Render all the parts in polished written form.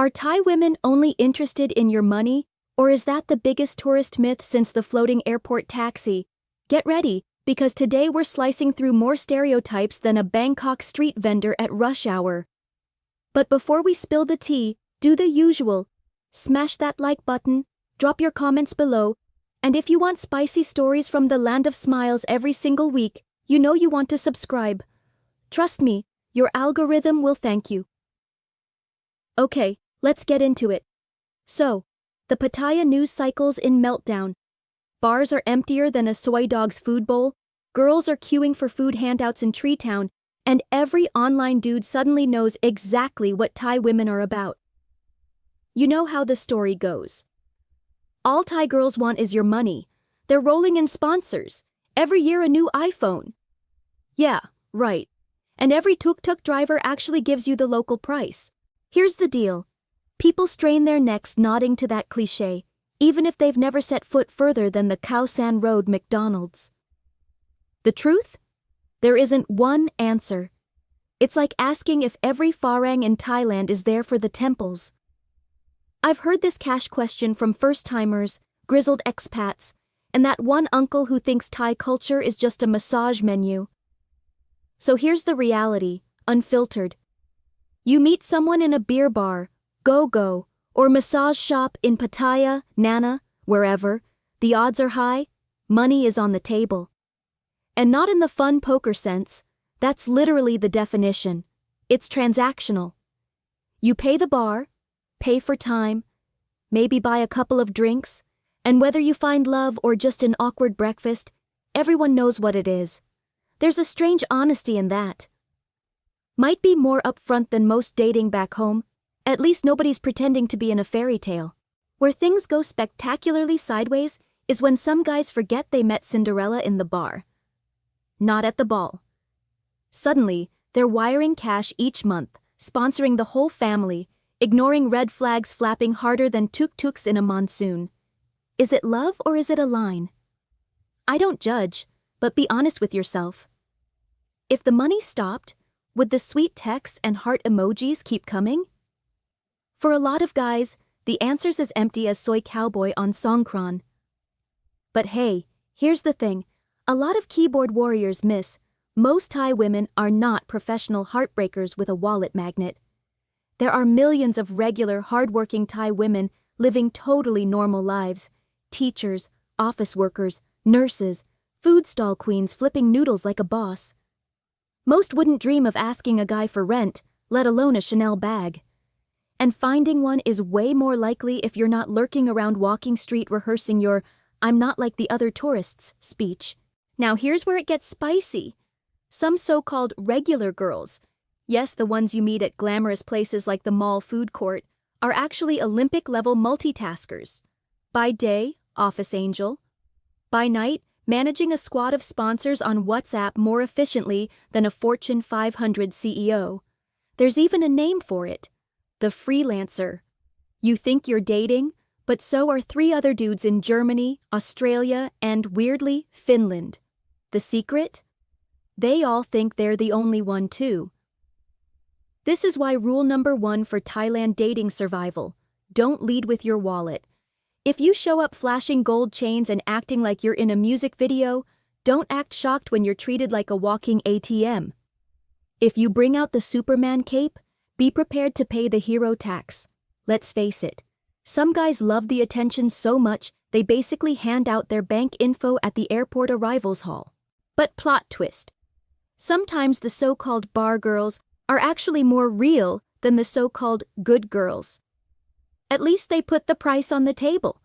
Are Thai women only interested in your money, or is that the biggest tourist myth since the floating airport taxi? Get ready, because today we're slicing through more stereotypes than a Bangkok street vendor at rush hour. But before we spill the tea, do the usual. Smash that like button, drop your comments below, and if you want spicy stories from the land of smiles every single week, you know you want to subscribe. Trust me, your algorithm will thank you. Okay, let's get into it. So, the Pattaya news cycle's in meltdown. Bars are emptier than a soy dog's food bowl, girls are queuing for food handouts in Tree Town, and every online dude suddenly knows exactly what Thai women are about. You know how the story goes. All Thai girls want is your money. They're rolling in sponsors. Every year a new iPhone. Yeah, right. And every tuk-tuk driver actually gives you the local price. Here's the deal. People strain their necks nodding to that cliché, even if they've never set foot further than the Khao San Road McDonald's. The truth? There isn't one answer. It's like asking if every farang in Thailand is there for the temples. I've heard this cash question from first-timers, grizzled expats, and that one uncle who thinks Thai culture is just a massage menu. So here's the reality, unfiltered. You meet someone in a beer bar, go-go, or massage shop in Pattaya, Nana, wherever, the odds are high, money is on the table. And not in the fun poker sense, that's literally the definition. It's transactional. You pay the bar, pay for time, maybe buy a couple of drinks, and whether you find love or just an awkward breakfast, everyone knows what it is. There's a strange honesty in that. Might be more upfront than most dating back home, at least nobody's pretending to be in a fairy tale. Where things go spectacularly sideways is when some guys forget they met Cinderella in the bar. Not at the ball. Suddenly, they're wiring cash each month, sponsoring the whole family, ignoring red flags flapping harder than tuk-tuks in a monsoon. Is it love or is it a line? I don't judge, but be honest with yourself. If the money stopped, would the sweet texts and heart emojis keep coming? For a lot of guys, the answer's as empty as soy cowboy on Songkran. But hey, here's the thing. A lot of keyboard warriors miss. Most Thai women are not professional heartbreakers with a wallet magnet. There are millions of regular, hardworking Thai women living totally normal lives. Teachers, office workers, nurses, food stall queens flipping noodles like a boss. Most wouldn't dream of asking a guy for rent, let alone a Chanel bag. And finding one is way more likely if you're not lurking around Walking Street rehearsing your "I'm not like the other tourists" speech. Now here's where it gets spicy. Some so-called regular girls, yes, the ones you meet at glamorous places like the mall food court, are actually Olympic-level multitaskers. By day, office angel. By night, managing a squad of sponsors on WhatsApp more efficiently than a Fortune 500 CEO. There's even a name for it. The freelancer. You think you're dating, but so are 3 other dudes in Germany, Australia, and, weirdly, Finland. The secret? They all think they're the only one too. This is why rule number 1 for Thailand dating survival: don't lead with your wallet. If you show up flashing gold chains and acting like you're in a music video, don't act shocked when you're treated like a walking ATM. If you bring out the Superman cape, be prepared to pay the hero tax. Let's face it, some guys love the attention so much they basically hand out their bank info at the airport arrivals hall. But plot twist. Sometimes the so-called bar girls are actually more real than the so-called good girls. At least they put the price on the table.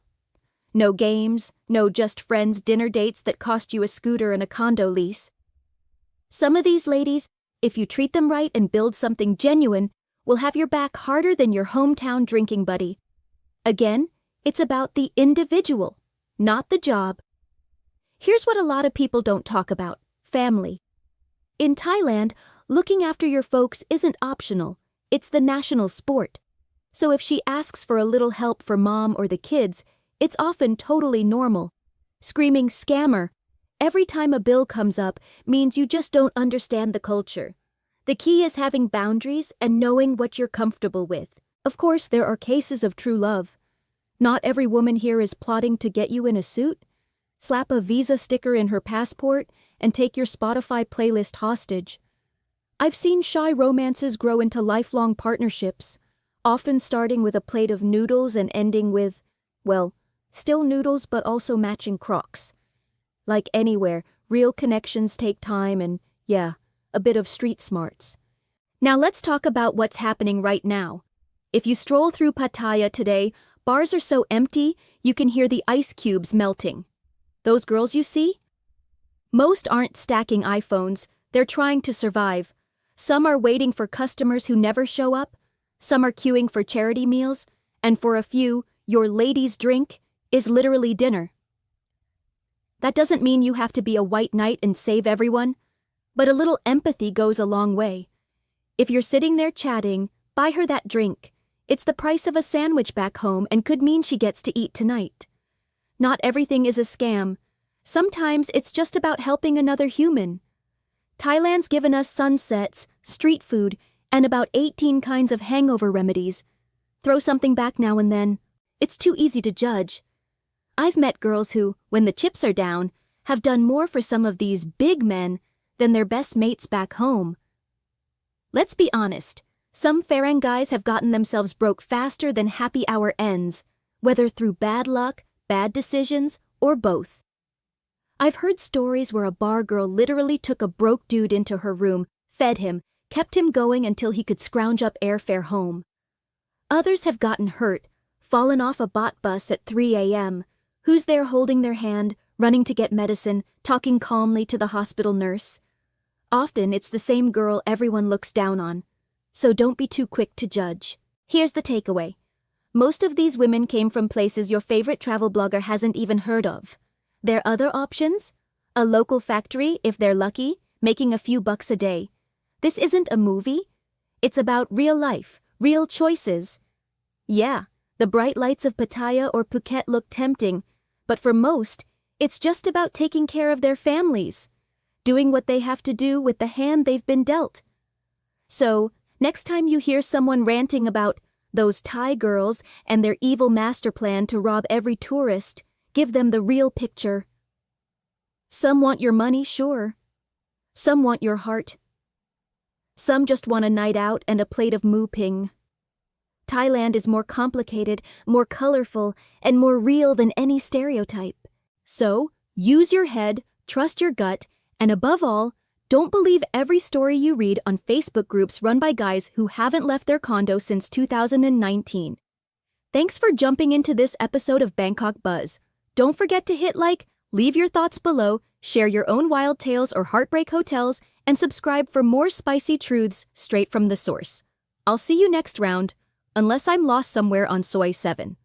No games, no just friends dinner dates that cost you a scooter and a condo lease. Some of these ladies, if you treat them right and build something genuine, will have your back harder than your hometown drinking buddy. Again, it's about the individual, not the job. Here's what a lot of people don't talk about: family. In Thailand, looking after your folks isn't optional, it's the national sport. So if she asks for a little help for mom or the kids, it's often totally normal. Screaming "scammer" every time a bill comes up means you just don't understand the culture. The key is having boundaries and knowing what you're comfortable with. Of course, there are cases of true love. Not every woman here is plotting to get you in a suit, slap a Visa sticker in her passport, and take your Spotify playlist hostage. I've seen shy romances grow into lifelong partnerships, often starting with a plate of noodles and ending with, well, still noodles but also matching Crocs. Like anywhere, real connections take time and, yeah, a bit of street smarts. Now let's talk about what's happening right now. If you stroll through Pattaya today, bars are so empty you can hear the ice cubes melting. Those girls you see? Most aren't stacking iPhones, they're trying to survive. Some are waiting for customers who never show up, some are queuing for charity meals, and for a few, your ladies' drink is literally dinner. That doesn't mean you have to be a white knight and save everyone, but a little empathy goes a long way. If you're sitting there chatting, buy her that drink. It's the price of a sandwich back home and could mean she gets to eat tonight. Not everything is a scam. Sometimes it's just about helping another human. Thailand's given us sunsets, street food, and about 18 kinds of hangover remedies. Throw something back now and then. It's too easy to judge. I've met girls who, when the chips are down, have done more for some of these big men than their best mates back home. Let's be honest, some Farang guys have gotten themselves broke faster than happy hour ends, whether through bad luck, bad decisions, or both. I've heard stories where a bar girl literally took a broke dude into her room, fed him, kept him going until he could scrounge up airfare home. Others have gotten hurt, fallen off a bot bus at 3 a.m. Who's there holding their hand, running to get medicine, talking calmly to the hospital nurse? Often it's the same girl everyone looks down on, so don't be too quick to judge. Here's the takeaway. Most of these women came from places your favorite travel blogger hasn't even heard of. Their other options? A local factory, if they're lucky, making a few bucks a day. This isn't a movie. It's about real life, real choices. Yeah, the bright lights of Pattaya or Phuket look tempting, but for most, it's just about taking care of their families, doing what they have to do with the hand they've been dealt. So, next time you hear someone ranting about those Thai girls and their evil master plan to rob every tourist, give them the real picture. Some want your money, sure. Some want your heart. Some just want a night out and a plate of moo ping. Thailand is more complicated, more colorful, and more real than any stereotype. So, use your head, trust your gut, and above all, don't believe every story you read on Facebook groups run by guys who haven't left their condo since 2019. Thanks for jumping into this episode of Bangkok Buzz. Don't forget to hit like, leave your thoughts below, share your own wild tales or heartbreak hotels, and subscribe for more spicy truths straight from the source. I'll see you next round, unless I'm lost somewhere on Soy 7.